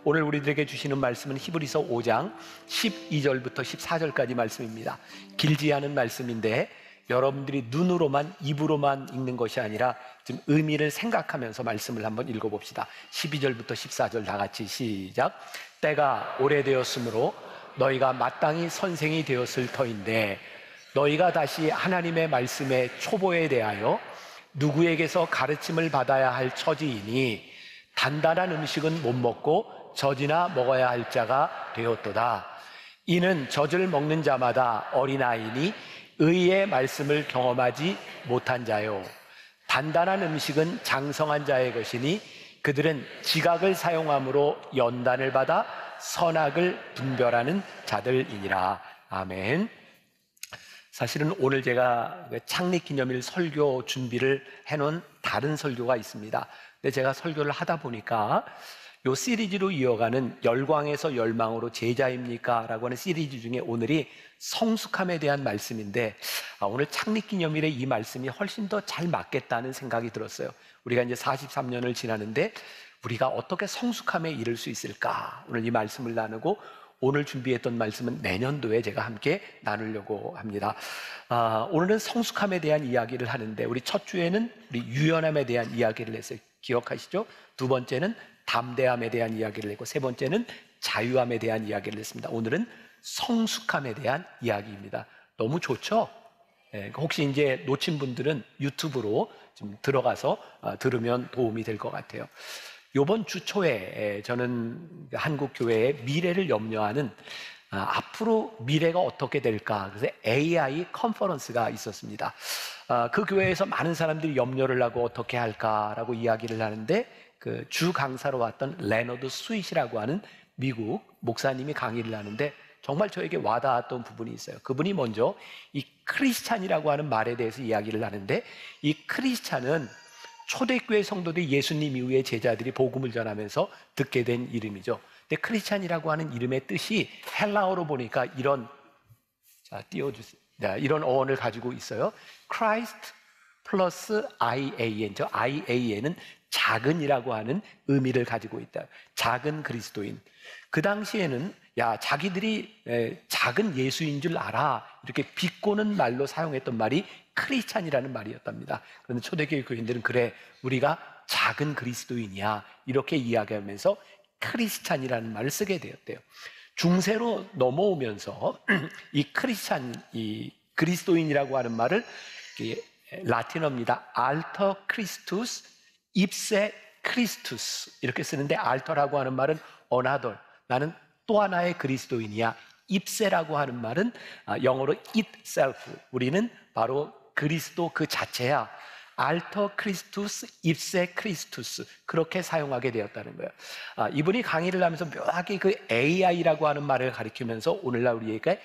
오늘 우리들에게 주시는 말씀은 히브리서 5장 12절부터 14절까지 말씀입니다. 길지 않은 말씀인데 여러분들이 눈으로만 입으로만 읽는 것이 아니라 좀 의미를 생각하면서 말씀을 한번 읽어봅시다. 12절부터 14절 다 같이 시작. 때가 오래되었으므로 너희가 마땅히 선생이 되었을 터인데 너희가 다시 하나님의 말씀의 초보에 대하여 누구에게서 가르침을 받아야 할 처지이니 단단한 음식은 못 먹고 젖이나 먹어야 할 자가 되었도다. 이는 젖을 먹는 자마다 어린아이니 의의 말씀을 경험하지 못한 자요. 단단한 음식은 장성한 자의 것이니 그들은 지각을 사용함으로 연단을 받아 선악을 분별하는 자들이니라. 아멘. 사실은 오늘 제가 창립기념일 설교 준비를 해놓은 다른 설교가 있습니다. 근데 제가 설교를 하다 보니까 이 시리즈로 이어가는 열광에서 열망으로 제자입니까? 라고 하는 시리즈 중에 오늘이 성숙함에 대한 말씀인데 오늘 창립기념일에 이 말씀이 훨씬 더 잘 맞겠다는 생각이 들었어요. 우리가 이제 43년을 지나는데 우리가 어떻게 성숙함에 이를 수 있을까? 오늘 이 말씀을 나누고 오늘 준비했던 말씀은 내년도에 제가 함께 나누려고 합니다. 오늘은 성숙함에 대한 이야기를 하는데 우리 첫 주에는 우리 유연함에 대한 이야기를 했어요. 기억하시죠? 두 번째는 담대함에 대한 이야기를 했고 세 번째는 자유함에 대한 이야기를 했습니다. 오늘은 성숙함에 대한 이야기입니다. 너무 좋죠? 혹시 이제 놓친 분들은 유튜브로 좀 들어가서 들으면 도움이 될 것 같아요. 이번 주 초에 저는 한국 교회의 미래를 염려하는 앞으로 미래가 어떻게 될까 그래서 AI 컨퍼런스가 있었습니다. 그 교회에서 많은 사람들이 염려를 하고 어떻게 할까라고 이야기를 하는데 그 주 강사로 왔던 레너드 스윗이라고 하는 미국 목사님이 강의를 하는데 정말 저에게 와닿았던 부분이 있어요. 그분이 먼저 이 크리스찬이라고 하는 말에 대해서 이야기를 하는데 이 크리스찬은 초대교회 성도들이 예수님 이후에 제자들이 복음을 전하면서 듣게 된 이름이죠. 근데 크리스찬이라고 하는 이름의 뜻이 헬라어로 보니까 이런 띄워주세요. 이런 어원을 가지고 있어요. Christ 플러스 IAN. 저 IAN은 작은이라고 하는 의미를 가지고 있다. 작은 그리스도인. 그 당시에는 자기들이 작은 예수인 줄 알아 이렇게 비꼬는 말로 사용했던 말이 크리스찬이라는 말이었답니다. 그런데 초대교회 교인들은 그래 우리가 작은 그리스도인이야 이렇게 이야기하면서 크리스찬이라는 말을 쓰게 되었대요. 중세로 넘어오면서 이 크리스찬, 이 그리스도인이라고 하는 말을 라틴어입니다. 알터 크리스투스 입세 크리스투스 이렇게 쓰는데 알터라고 하는 말은 another 나는 또 하나의 그리스도인이야. 입세라고 하는 말은 영어로 itself 우리는 바로 그리스도 그 자체야. 알터 크리스투스 입세 크리스투스 그렇게 사용하게 되었다는 거예요. 이분이 강의를 하면서 묘하게 그 AI라고 하는 말을 가리키면서 오늘날 우리에게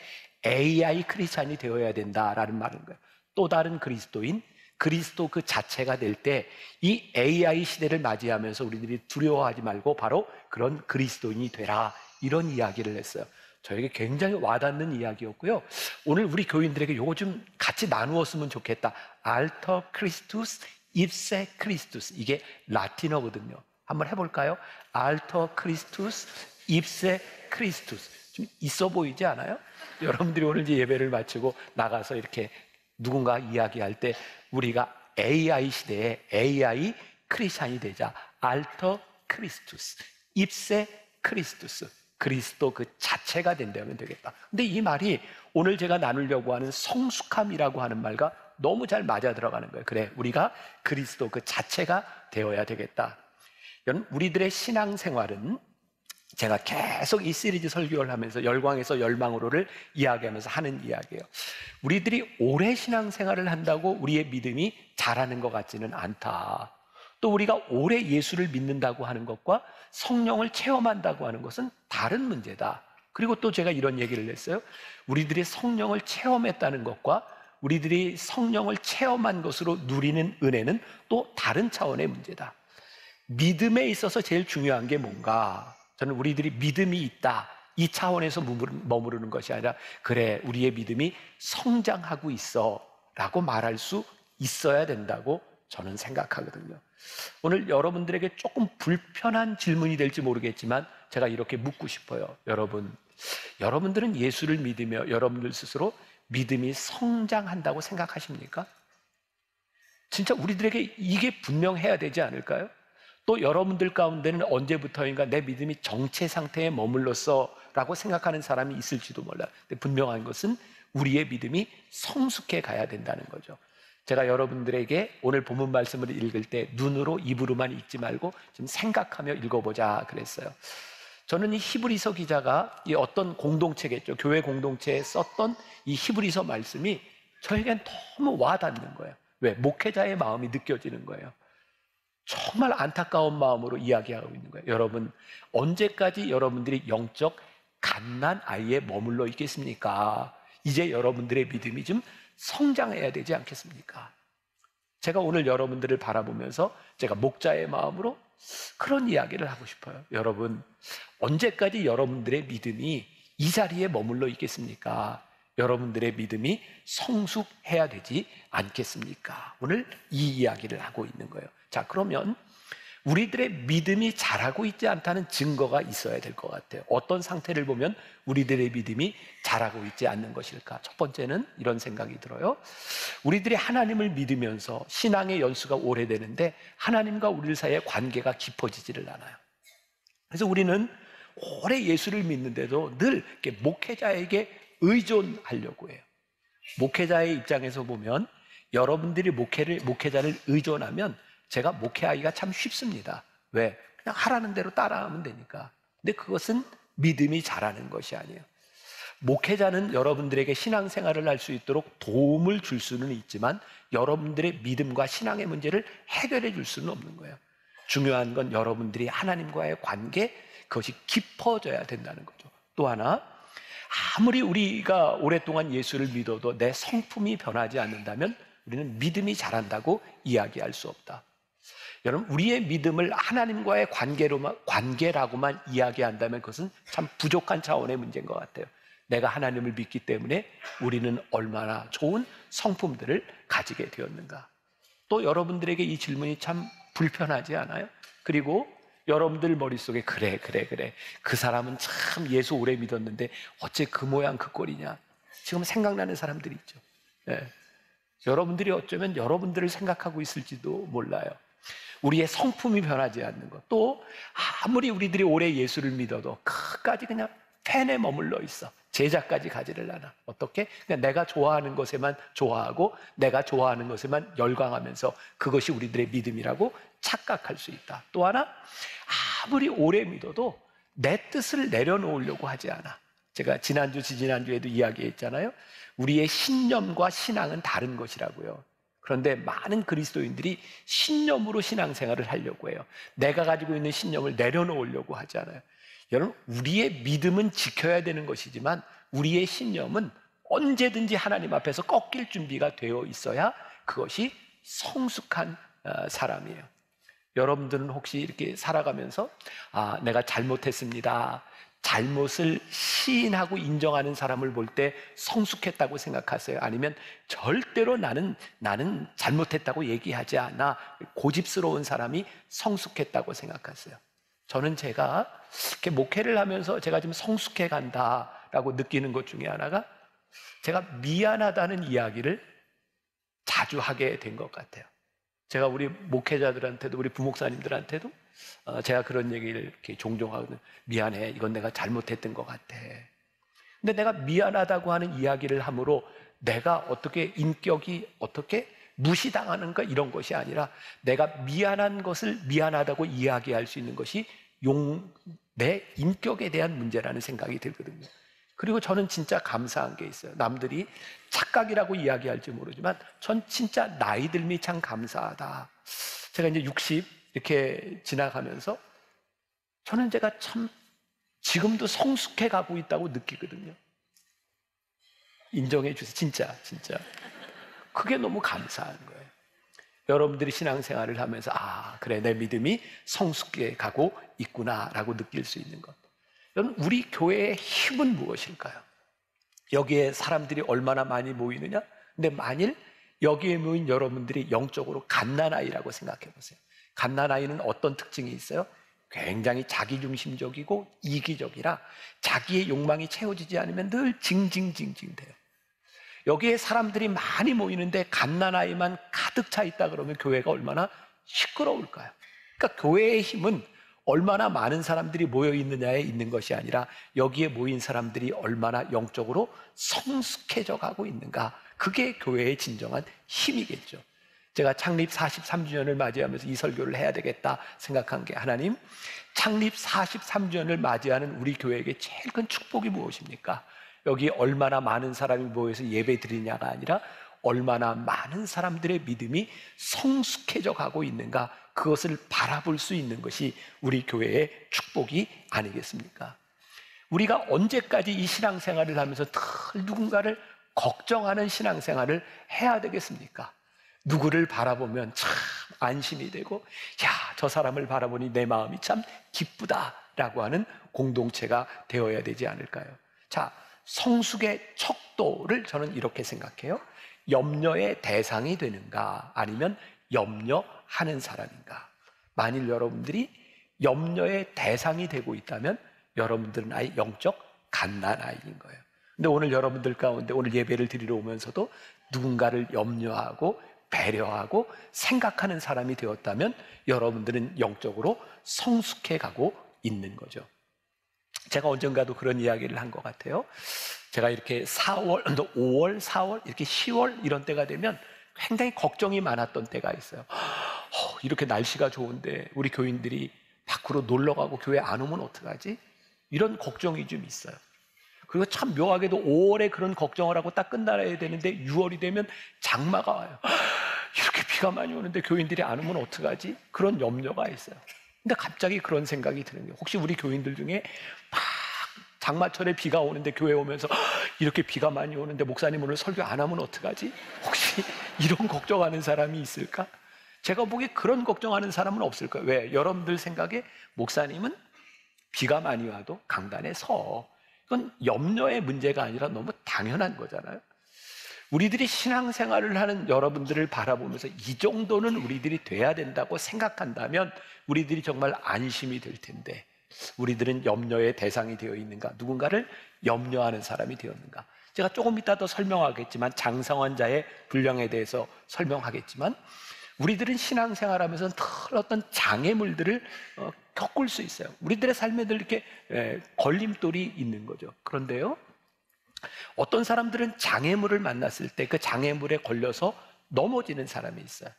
AI 크리스찬이 되어야 된다라는 말인 거예요. 또 다른 그리스도인 그리스도 그 자체가 될 때 이 AI 시대를 맞이하면서 우리들이 두려워하지 말고 바로 그런 그리스도인이 되라 이런 이야기를 했어요. 저에게 굉장히 와닿는 이야기였고요. 오늘 우리 교인들에게 요거 좀 같이 나누었으면 좋겠다. 알터 크리스투스 입세 크리스투스 이게 라틴어거든요. 한번 해볼까요? 알터 크리스투스 입세 크리스투스 좀 있어 보이지 않아요? 여러분들이 오늘 이제 예배를 마치고 나가서 이렇게 누군가 이야기할 때 우리가 AI 시대에 AI 크리스찬이 되자. 알터 크리스투스 입세 크리스투스 그리스도 그 자체가 된다면 되겠다. 근데 이 말이 오늘 제가 나누려고 하는 성숙함이라고 하는 말과 너무 잘 맞아 들어가는 거예요. 그래 우리가 그리스도 그 자체가 되어야 되겠다. 우리들의 신앙생활은 제가 계속 이 시리즈 설교를 하면서 열광에서 열망으로를 이야기하면서 하는 이야기예요. 우리들이 오래 신앙생활을 한다고 우리의 믿음이 자라는 것 같지는 않다. 또 우리가 오래 예수를 믿는다고 하는 것과 성령을 체험한다고 하는 것은 다른 문제다. 그리고 또 제가 이런 얘기를 했어요. 우리들이 성령을 체험했다는 것과 우리들이 성령을 체험한 것으로 누리는 은혜는 또 다른 차원의 문제다. 믿음에 있어서 제일 중요한 게 뭔가? 저는 우리들이 믿음이 있다 이 차원에서 머무르는 것이 아니라 그래 우리의 믿음이 성장하고 있어 라고 말할 수 있어야 된다고 저는 생각하거든요. 오늘 여러분들에게 조금 불편한 질문이 될지 모르겠지만 제가 이렇게 묻고 싶어요. 여러분들은 예수를 믿으며 여러분들 스스로 믿음이 성장한다고 생각하십니까? 진짜 우리들에게 이게 분명해야 되지 않을까요? 또 여러분들 가운데는 언제부터인가 내 믿음이 정체 상태에 머물렀어 라고 생각하는 사람이 있을지도 몰라요. 근데 분명한 것은 우리의 믿음이 성숙해 가야 된다는 거죠. 제가 여러분들에게 오늘 본문 말씀을 읽을 때 눈으로 입으로만 읽지 말고 좀 생각하며 읽어보자 그랬어요. 저는 이 히브리서 기자가 이 어떤 공동체겠죠. 교회 공동체에 썼던 이 히브리서 말씀이 저에겐 너무 와닿는 거예요. 왜? 목회자의 마음이 느껴지는 거예요. 정말 안타까운 마음으로 이야기하고 있는 거예요. 여러분, 언제까지 여러분들이 영적 갓난 아이에 머물러 있겠습니까? 이제 여러분들의 믿음이 좀 성장해야 되지 않겠습니까? 제가 오늘 여러분들을 바라보면서 제가 목자의 마음으로 그런 이야기를 하고 싶어요. 여러분, 언제까지 여러분들의 믿음이 이 자리에 머물러 있겠습니까? 여러분들의 믿음이 성숙해야 되지 않겠습니까? 오늘 이 이야기를 하고 있는 거예요. 자, 그러면 우리들의 믿음이 자라고 있지 않다는 증거가 있어야 될 것 같아요. 어떤 상태를 보면 우리들의 믿음이 자라고 있지 않는 것일까? 첫 번째는 이런 생각이 들어요. 우리들이 하나님을 믿으면서 신앙의 연수가 오래되는데 하나님과 우리 사이의 관계가 깊어지지를 않아요. 그래서 우리는 오래 예수를 믿는데도 늘 이렇게 목회자에게 의존하려고 해요. 목회자의 입장에서 보면 여러분들이 목회자를 의존하면 제가 목회하기가 참 쉽습니다. 왜? 그냥 하라는 대로 따라하면 되니까. 근데 그것은 믿음이 자라는 것이 아니에요. 목회자는 여러분들에게 신앙생활을 할 수 있도록 도움을 줄 수는 있지만 여러분들의 믿음과 신앙의 문제를 해결해 줄 수는 없는 거예요. 중요한 건 여러분들이 하나님과의 관계, 그것이 깊어져야 된다는 거죠. 또 하나, 아무리 우리가 오랫동안 예수를 믿어도 내 성품이 변하지 않는다면 우리는 믿음이 자란다고 이야기할 수 없다. 여러분, 우리의 믿음을 하나님과의 관계라고만 이야기한다면 그것은 참 부족한 차원의 문제인 것 같아요. 내가 하나님을 믿기 때문에 우리는 얼마나 좋은 성품들을 가지게 되었는가. 또 여러분들에게 이 질문이 참 불편하지 않아요? 그리고 여러분들 머릿속에 그래 그 사람은 참 예수 오래 믿었는데 어째 그 모양 그 꼴이냐, 지금 생각나는 사람들이 있죠. 네. 여러분들이 어쩌면 여러분들을 생각하고 있을지도 몰라요. 우리의 성품이 변하지 않는 것, 또 아무리 우리들이 오래 예수를 믿어도 끝까지 그냥 팬에 머물러 있어. 제자까지 가지를 않아. 어떻게? 그냥 내가 좋아하는 것에만 좋아하고 내가 좋아하는 것에만 열광하면서 그것이 우리들의 믿음이라고 착각할 수 있다. 또 하나, 아무리 오래 믿어도 내 뜻을 내려놓으려고 하지 않아. 제가 지난주에도 이야기했잖아요. 우리의 신념과 신앙은 다른 것이라고요. 그런데 많은 그리스도인들이 신념으로 신앙생활을 하려고 해요. 내가 가지고 있는 신념을 내려놓으려고 하잖아요. 여러분, 우리의 믿음은 지켜야 되는 것이지만 우리의 신념은 언제든지 하나님 앞에서 꺾일 준비가 되어 있어야 그것이 성숙한 사람이에요. 여러분들은 혹시 이렇게 살아가면서 내가 잘못했습니다, 잘못을 시인하고 인정하는 사람을 볼 때 성숙했다고 생각하세요? 아니면 절대로 나는 잘못했다고 얘기하지 않아, 고집스러운 사람이 성숙했다고 생각하세요? 저는 제가 이렇게 목회를 하면서 제가 좀 성숙해 간다라고 느끼는 것 중에 하나가 제가 미안하다는 이야기를 자주 하게 된 것 같아요. 제가 우리 목회자들한테도 우리 부목사님들한테도 제가 그런 얘기를 이렇게 종종 하거든요. 미안해, 이건 내가 잘못했던 것 같아. 근데 내가 미안하다고 하는 이야기를 함으로 내가 어떻게 인격이 어떻게 무시당하는가 이런 것이 아니라 내가 미안한 것을 미안하다고 이야기할 수 있는 것이 내 인격에 대한 문제라는 생각이 들거든요. 그리고 저는 진짜 감사한 게 있어요. 남들이 착각이라고 이야기할지 모르지만 전 진짜 나이 들미 참 감사하다. 제가 이제 60 이렇게 지나가면서 저는 제가 참 지금도 성숙해 가고 있다고 느끼거든요. 인정해 주세요. 진짜. 그게 너무 감사한 거예요. 여러분들이 신앙생활을 하면서 그래, 내 믿음이 성숙해 가고 있구나라고 느낄 수 있는 것. 여러분, 우리 교회의 힘은 무엇일까요? 여기에 사람들이 얼마나 많이 모이느냐? 근데 만일 여기에 모인 여러분들이 영적으로 갓난아이라고 생각해 보세요. 갓난아이는 어떤 특징이 있어요? 굉장히 자기중심적이고 이기적이라 자기의 욕망이 채워지지 않으면 늘 징징징징 돼요. 여기에 사람들이 많이 모이는데 갓난아이만 가득 차 있다 그러면 교회가 얼마나 시끄러울까요? 그러니까 교회의 힘은 얼마나 많은 사람들이 모여 있느냐에 있는 것이 아니라 여기에 모인 사람들이 얼마나 영적으로 성숙해져 가고 있는가, 그게 교회의 진정한 힘이겠죠. 제가 창립 43주년을 맞이하면서 이 설교를 해야 되겠다 생각한 게, 하나님, 창립 43주년을 맞이하는 우리 교회에게 제일 큰 축복이 무엇입니까? 여기 얼마나 많은 사람이 모여서 예배 드리냐가 아니라 얼마나 많은 사람들의 믿음이 성숙해져 가고 있는가, 그것을 바라볼 수 있는 것이 우리 교회의 축복이 아니겠습니까? 우리가 언제까지 이 신앙생활을 하면서 늘 누군가를 걱정하는 신앙생활을 해야 되겠습니까? 누구를 바라보면 참 안심이 되고, 야, 저 사람을 바라보니 내 마음이 참 기쁘다라고 하는 공동체가 되어야 되지 않을까요? 자, 성숙의 척도를 저는 이렇게 생각해요. 염려의 대상이 되는가, 아니면 염려하는 사람인가. 만일 여러분들이 염려의 대상이 되고 있다면 여러분들은 아예 영적 갓난아이인 거예요. 근데 오늘 여러분들 가운데 오늘 예배를 드리러 오면서도 누군가를 염려하고 배려하고 생각하는 사람이 되었다면 여러분들은 영적으로 성숙해 가고 있는 거죠. 제가 언젠가도 그런 이야기를 한 것 같아요. 제가 이렇게 4월, 5월, 4월, 이렇게 10월 이런 때가 되면 굉장히 걱정이 많았던 때가 있어요. 이렇게 날씨가 좋은데 우리 교인들이 밖으로 놀러 가고 교회 안 오면 어떡하지? 이런 걱정이 좀 있어요. 그리고 참 묘하게도 5월에 그런 걱정을 하고 딱 끝나야 되는데 6월이 되면 장마가 와요. 이렇게 비가 많이 오는데 교인들이 안 오면 어떡하지? 그런 염려가 있어요. 근데 갑자기 그런 생각이 드는 거예요. 혹시 우리 교인들 중에 막 장마철에 비가 오는데 교회 오면서 이렇게 비가 많이 오는데 목사님 오늘 설교 안 하면 어떡하지? 혹시 이런 걱정하는 사람이 있을까? 제가 보기에 그런 걱정하는 사람은 없을 거예요. 왜? 여러분들 생각에 목사님은 비가 많이 와도 강단에 서. 이건 염려의 문제가 아니라 너무 당연한 거잖아요. 우리들이 신앙생활을 하는 여러분들을 바라보면서 이 정도는 우리들이 돼야 된다고 생각한다면 우리들이 정말 안심이 될 텐데, 우리들은 염려의 대상이 되어 있는가? 누군가를 염려하는 사람이 되었는가? 제가 조금 이따 더 설명하겠지만, 장성한 자의 분량에 대해서 설명하겠지만, 우리들은 신앙생활하면서 늘 어떤 장애물들을 겪을 수 있어요. 우리들의 삶에 늘 이렇게 걸림돌이 있는 거죠. 그런데요, 어떤 사람들은 장애물을 만났을 때 그 장애물에 걸려서 넘어지는 사람이 있어요.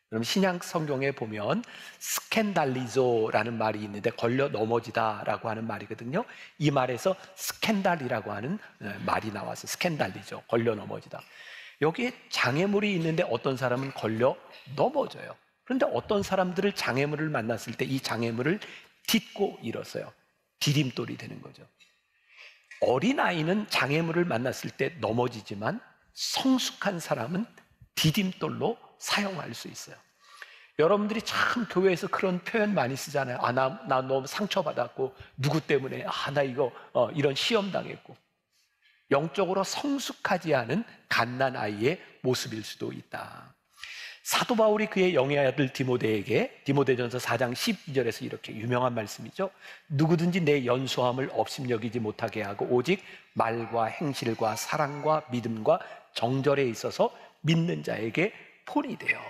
그럼 신약 성경에 보면 스캔달리조라는 말이 있는데 걸려 넘어지다라고 하는 말이거든요. 이 말에서 스캔달이라고 하는 말이 나와서 스캔달리조, 걸려 넘어지다. 여기에 장애물이 있는데 어떤 사람은 걸려 넘어져요. 그런데 어떤 사람들을 장애물을 만났을 때 이 장애물을 딛고 일어서요. 디딤돌이 되는 거죠. 어린아이는 장애물을 만났을 때 넘어지지만 성숙한 사람은 디딤돌로 사용할 수 있어요. 여러분들이 참 교회에서 그런 표현 많이 쓰잖아요. 나 너무 상처받았고 누구 때문에 나 이거 이런 시험 당했고. 영적으로 성숙하지 않은 갓난아이의 모습일 수도 있다. 사도 바울이 그의 영의 아들 디모데에게 디모데전서 4장 12절에서 이렇게 유명한 말씀이죠. 누구든지 내 연소함을 업심여기지 못하게 하고 오직 말과 행실과 사랑과 믿음과 정절에 있어서 믿는 자에게 본이 되어.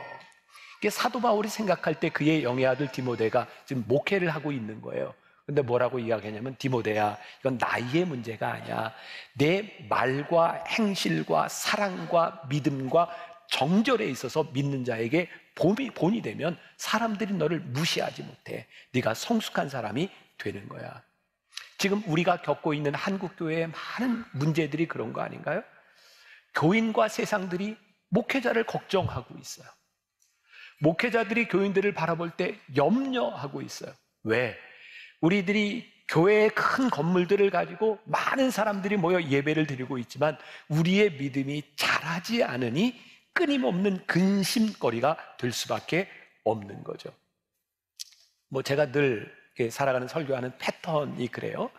이게 사도 바울이 생각할 때 그의 영의 아들 디모데가 지금 목회를 하고 있는 거예요. 근데 뭐라고 이야기하냐면, 디모데야, 이건 나이의 문제가 아니야. 내 말과 행실과 사랑과 믿음과 정절에 있어서 믿는 자에게 본이 되면 사람들이 너를 무시하지 못해. 네가 성숙한 사람이 되는 거야. 지금 우리가 겪고 있는 한국교회의 많은 문제들이 그런 거 아닌가요? 교인과 세상들이 목회자를 걱정하고 있어요. 목회자들이 교인들을 바라볼 때 염려하고 있어요. 왜? 우리들이 교회의 큰 건물들을 가지고 많은 사람들이 모여 예배를 드리고 있지만 우리의 믿음이 자라지 않으니 끊임없는 근심거리가 될 수밖에 없는 거죠. 제가 늘 살아가는 설교하는 패턴이 그래요.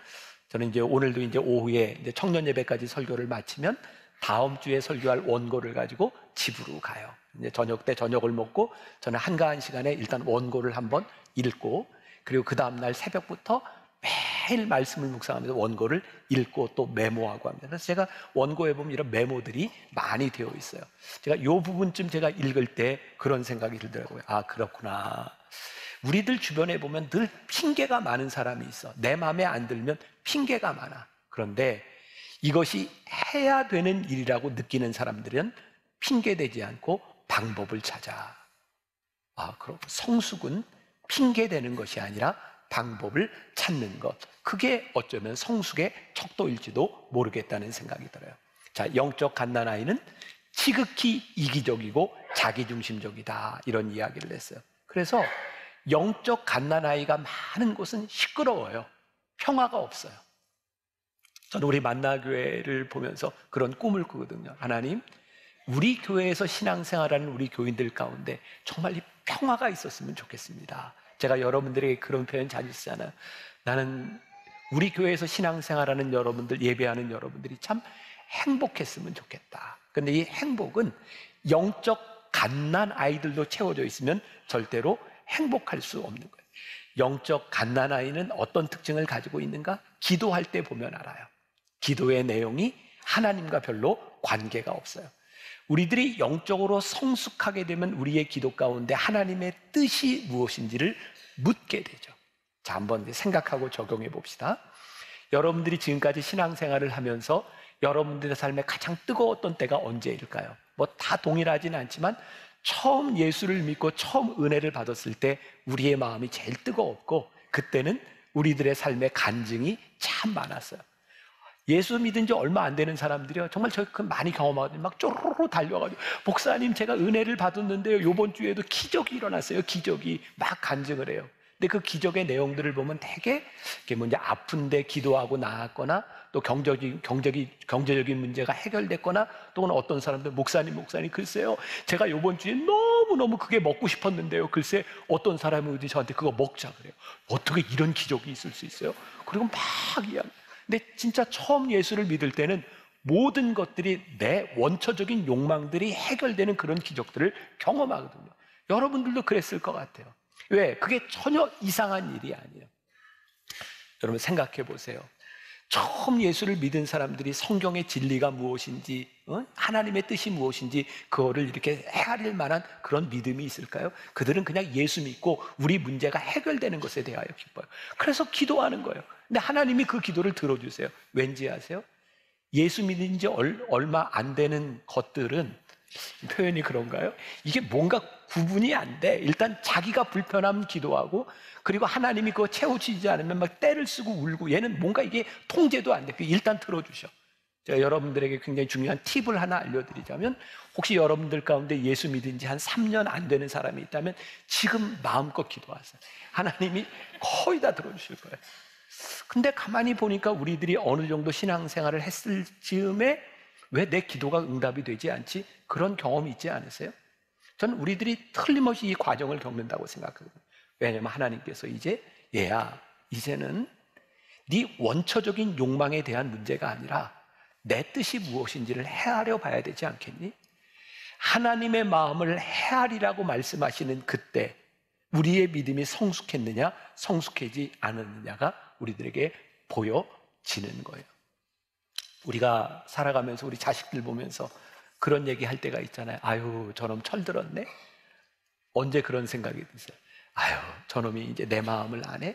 저는 이제 오늘도 이제 오후에 이제 청년 예배까지 설교를 마치면 다음 주에 설교할 원고를 가지고 집으로 가요. 이제 저녁 때 저녁을 먹고 저는 한가한 시간에 일단 원고를 한번 읽고, 그리고 그 다음날 새벽부터 매일 말씀을 묵상하면서 원고를 읽고 또 메모하고 합니다. 그래서 제가 원고에 보면 이런 메모들이 많이 되어 있어요. 제가 이 부분쯤 제가 읽을 때 그런 생각이 들더라고요. 아, 그렇구나. 우리들 주변에 보면 늘 핑계가 많은 사람이 있어. 내 마음에 안 들면 핑계가 많아. 그런데 이것이 해야 되는 일이라고 느끼는 사람들은 핑계대지 않고 방법을 찾아. 아, 그럼 성숙은 핑계대는 것이 아니라 방법을 찾는 것. 그게 어쩌면 성숙의 척도일지도 모르겠다는 생각이 들어요. 자, 영적 갓난아이는 지극히 이기적이고 자기중심적이다, 이런 이야기를 했어요. 그래서 영적 갓난아이가 많은 곳은 시끄러워요. 평화가 없어요. 저는 우리 만나교회를 보면서 그런 꿈을 꾸거든요. 하나님, 우리 교회에서 신앙생활하는 우리 교인들 가운데 정말 이 평화가 있었으면 좋겠습니다. 제가 여러분들에게 그런 표현 자주 쓰잖아요. 나는 우리 교회에서 신앙생활하는 여러분들, 예배하는 여러분들이 참 행복했으면 좋겠다. 그런데 이 행복은 영적 갓난 아이들도 채워져 있으면 절대로 행복할 수 없는 거예요. 영적 갓난 아이는 어떤 특징을 가지고 있는가? 기도할 때 보면 알아요. 기도의 내용이 하나님과 별로 관계가 없어요. 우리들이 영적으로 성숙하게 되면 우리의 기도 가운데 하나님의 뜻이 무엇인지를 묻게 되죠. 자, 한번 생각하고 적용해 봅시다. 여러분들이 지금까지 신앙생활을 하면서 여러분들의 삶에 가장 뜨거웠던 때가 언제일까요? 뭐 다 동일하지는 않지만 처음 예수를 믿고 처음 은혜를 받았을 때 우리의 마음이 제일 뜨거웠고, 그때는 우리들의 삶의 간증이 참 많았어요. 예수 믿은 지 얼마 안 되는 사람들이요, 정말 저 많이 경험하거든요. 막 쪼르르 달려가지고, 목사님 제가 은혜를 받았는데요, 요번 주에도 기적이 일어났어요. 기적이. 막 간증을 해요. 근데 그 기적의 내용들을 보면 되게 이제 아픈데 기도하고 나았거나, 또 경제적인 문제가 해결됐거나, 또는 어떤 사람들 목사님 글쎄요, 제가 요번 주에 너무너무 그게 먹고 싶었는데요, 글쎄 어떤 사람이 저한테 그거 먹자 그래요. 어떻게 이런 기적이 있을 수 있어요? 그리고 막 이야기. 근데 진짜 처음 예수를 믿을 때는 모든 것들이 내 원초적인 욕망들이 해결되는 그런 기적들을 경험하거든요. 여러분들도 그랬을 것 같아요. 왜? 그게 전혀 이상한 일이 아니에요. 여러분 생각해 보세요. 처음 예수를 믿은 사람들이 성경의 진리가 무엇인지, 하나님의 뜻이 무엇인지 그거를 이렇게 헤아릴 만한 그런 믿음이 있을까요? 그들은 그냥 예수 믿고 우리 문제가 해결되는 것에 대하여 기뻐요. 그래서 기도하는 거예요. 근데 하나님이 그 기도를 들어주세요. 왠지 아세요? 예수 믿은 지 얼마 안 되는 것들은, 표현이 그런가요? 이게 뭔가 구분이 안 돼. 일단 자기가 불편하면 기도하고, 그리고 하나님이 그거 채워주지 않으면 막 떼를 쓰고 울고, 얘는 뭔가 이게 통제도 안 돼. 일단 들어주셔. 제가 여러분들에게 굉장히 중요한 팁을 하나 알려드리자면, 혹시 여러분들 가운데 예수 믿은 지 한 3년 안 되는 사람이 있다면 지금 마음껏 기도하세요. 하나님이 거의 다 들어주실 거예요. 근데 가만히 보니까 우리들이 어느 정도 신앙생활을 했을 즈음에 왜 내 기도가 응답이 되지 않지? 그런 경험이 있지 않으세요? 저는 우리들이 틀림없이 이 과정을 겪는다고 생각하거든요. 왜냐하면 하나님께서 이제 얘야, 이제는 네 원초적인 욕망에 대한 문제가 아니라 내 뜻이 무엇인지를 헤아려 봐야 되지 않겠니? 하나님의 마음을 헤아리라고 말씀하시는 그때 우리의 믿음이 성숙했느냐 성숙하지 않았느냐가 우리들에게 보여지는 거예요. 우리가 살아가면서 우리 자식들 보면서 그런 얘기 할 때가 있잖아요. 아유, 저놈 철들었네. 언제 그런 생각이 드세요? 아유, 저놈이 이제 내 마음을 안 해?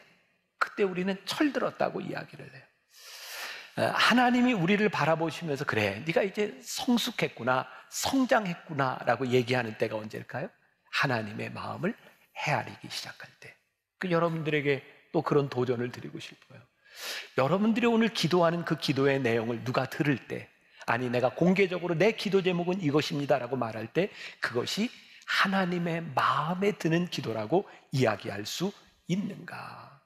그때 우리는 철들었다고 이야기를 해요. 하나님이 우리를 바라보시면서 그래, 네가 이제 성숙했구나, 성장했구나 라고 얘기하는 때가 언제일까요? 하나님의 마음을 헤아리기 시작할 때. 여러분들에게 또 그런 도전을 드리고 싶어요. 여러분들이 오늘 기도하는 그 기도의 내용을 누가 들을 때, 아니 내가 공개적으로 내 기도 제목은 이것입니다 라고 말할 때 그것이 하나님의 마음에 드는 기도라고 이야기할 수 있는가?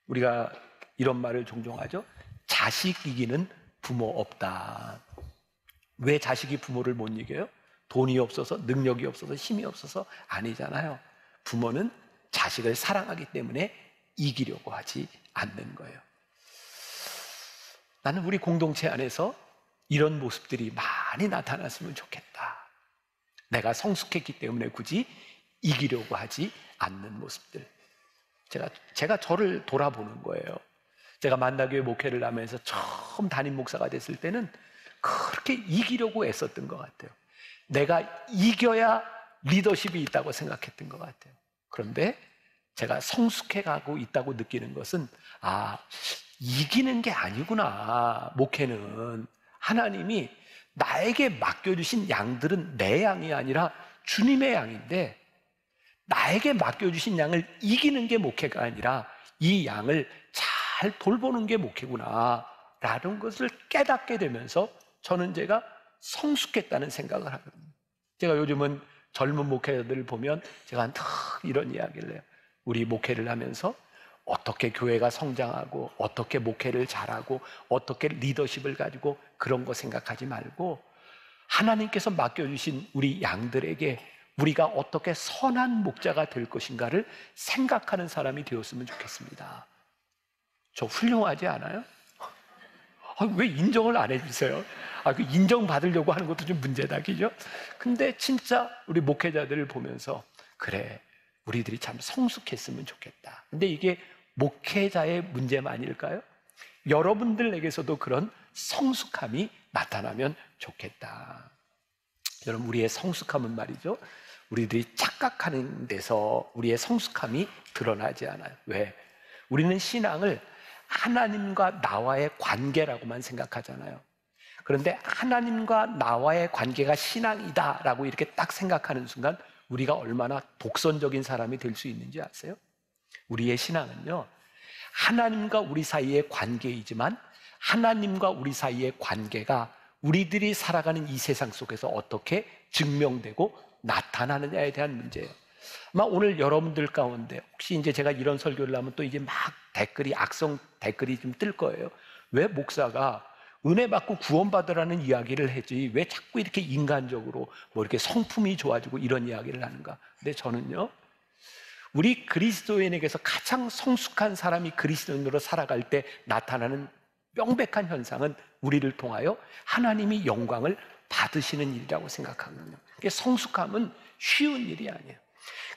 우리가 이런 말을 종종 하죠. 자식 이기는 부모 없다. 왜 자식이 부모를 못 이겨요? 돈이 없어서, 능력이 없어서, 힘이 없어서 아니잖아요. 부모는 자식을 사랑하기 때문에 이기려고 하지 않는 거예요. 나는 우리 공동체 안에서 이런 모습들이 많이 나타났으면 좋겠다. 내가 성숙했기 때문에 굳이 이기려고 하지 않는 모습들. 제가 저를 돌아보는 거예요. 제가 만나교회 목회를 하면서 처음 담임 목사가 됐을 때는 그렇게 이기려고 애썼던 것 같아요. 내가 이겨야 리더십이 있다고 생각했던 것 같아요. 그런데 제가 성숙해가고 있다고 느끼는 것은 이기는 게 아니구나. 목회는 하나님이 나에게 맡겨주신 양들은 내 양이 아니라 주님의 양인데, 나에게 맡겨주신 양을 이기는 게 목회가 아니라 이 양을 잘 돌보는 게 목회구나 라는 것을 깨닫게 되면서 저는 제가 성숙했다는 생각을 하거든요. 제가 요즘은 젊은 목회자들을 보면 제가 늘 이런 이야기를 해요. 우리 목회를 하면서 어떻게 교회가 성장하고 어떻게 목회를 잘하고 어떻게 리더십을 가지고 그런 거 생각하지 말고 하나님께서 맡겨주신 우리 양들에게 우리가 어떻게 선한 목자가 될 것인가를 생각하는 사람이 되었으면 좋겠습니다. 저 훌륭하지 않아요? 왜 인정을 안 해주세요? 그 인정받으려고 하는 것도 좀 문제다, 그죠? 근데 진짜 우리 목회자들을 보면서 그래, 우리들이 참 성숙했으면 좋겠다. 근데 이게 목회자의 문제만일까요? 여러분들에게서도 그런 성숙함이 나타나면 좋겠다. 여러분, 우리의 성숙함은 말이죠, 우리들이 착각하는 데서 우리의 성숙함이 드러나지 않아요. 왜? 우리는 신앙을 하나님과 나와의 관계라고만 생각하잖아요. 그런데 하나님과 나와의 관계가 신앙이다라고 이렇게 딱 생각하는 순간 우리가 얼마나 독선적인 사람이 될 수 있는지 아세요? 우리의 신앙은요, 하나님과 우리 사이의 관계이지만 하나님과 우리 사이의 관계가 우리들이 살아가는 이 세상 속에서 어떻게 증명되고 나타나느냐에 대한 문제예요. 아마 오늘 여러분들 가운데 혹시 이제 제가 이런 설교를 하면 또 이제 막 댓글이, 악성 댓글이 좀 뜰 거예요. 왜 목사가 은혜 받고 구원받으라는 이야기를 하지 왜 자꾸 이렇게 인간적으로 뭐 이렇게 성품이 좋아지고 이런 이야기를 하는가? 근데 저는요, 우리 그리스도인에게서 가장 성숙한 사람이 그리스도인으로 살아갈 때 나타나는 명백한 현상은 우리를 통하여 하나님이 영광을 받으시는 일이라고 생각하거든요. 성숙함은 쉬운 일이 아니에요.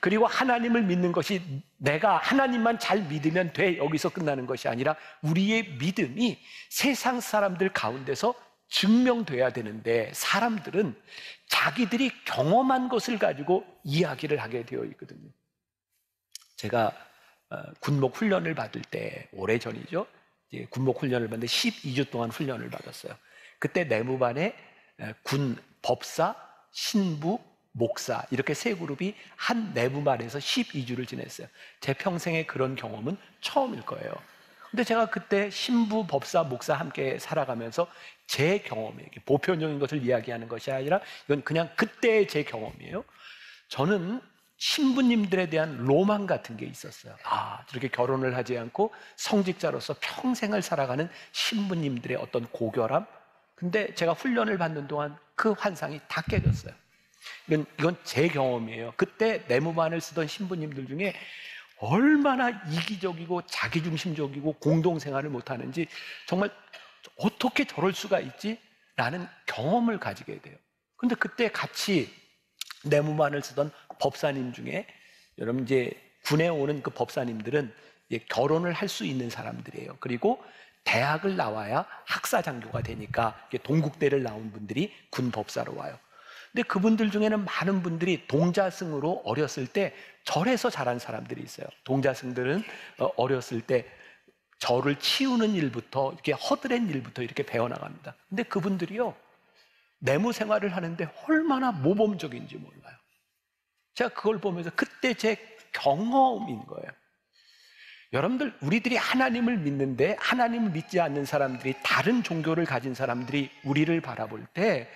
그리고 하나님을 믿는 것이 내가 하나님만 잘 믿으면 돼, 여기서 끝나는 것이 아니라 우리의 믿음이 세상 사람들 가운데서 증명돼야 되는데, 사람들은 자기들이 경험한 것을 가지고 이야기를 하게 되어 있거든요. 제가 군목 훈련을 받을 때, 오래전이죠, 군목 훈련을 받는데 12주 동안 훈련을 받았어요. 그때 내무반에 군 법사, 신부, 목사 이렇게 세 그룹이 한 내무반에서 12주를 지냈어요. 제 평생에 그런 경험은 처음일 거예요. 근데 제가 그때 신부, 법사, 목사 함께 살아가면서 제 경험이에요. 보편적인 것을 이야기하는 것이 아니라 이건 그냥 그때의 제 경험이에요. 저는 신부님들에 대한 로망 같은 게 있었어요. 저렇게 결혼을 하지 않고 성직자로서 평생을 살아가는 신부님들의 어떤 고결함. 근데 제가 훈련을 받는 동안 그 환상이 다 깨졌어요. 이건 제 경험이에요. 그때 내무반을 쓰던 신부님들 중에 얼마나 이기적이고 자기중심적이고 공동생활을 못하는지, 정말 어떻게 저럴 수가 있지? 라는 경험을 가지게 돼요. 근데 그때 같이 내무반을 쓰던 법사님 중에, 여러분 이제 군에 오는 그 법사님들은 결혼을 할 수 있는 사람들이에요. 그리고 대학을 나와야 학사장교가 되니까 동국대를 나온 분들이 군 법사로 와요. 근데 그분들 중에는 많은 분들이 동자승으로 어렸을 때 절에서 자란 사람들이 있어요. 동자승들은 어렸을 때 절을 치우는 일부터, 이렇게 허드렛 일부터 이렇게 배워나갑니다. 근데 그분들이요, 내무 생활을 하는데 얼마나 모범적인지 몰라요. 제가 그걸 보면서 그때 제 경험인 거예요. 여러분들, 우리들이 하나님을 믿는데 하나님을 믿지 않는 사람들이, 다른 종교를 가진 사람들이 우리를 바라볼 때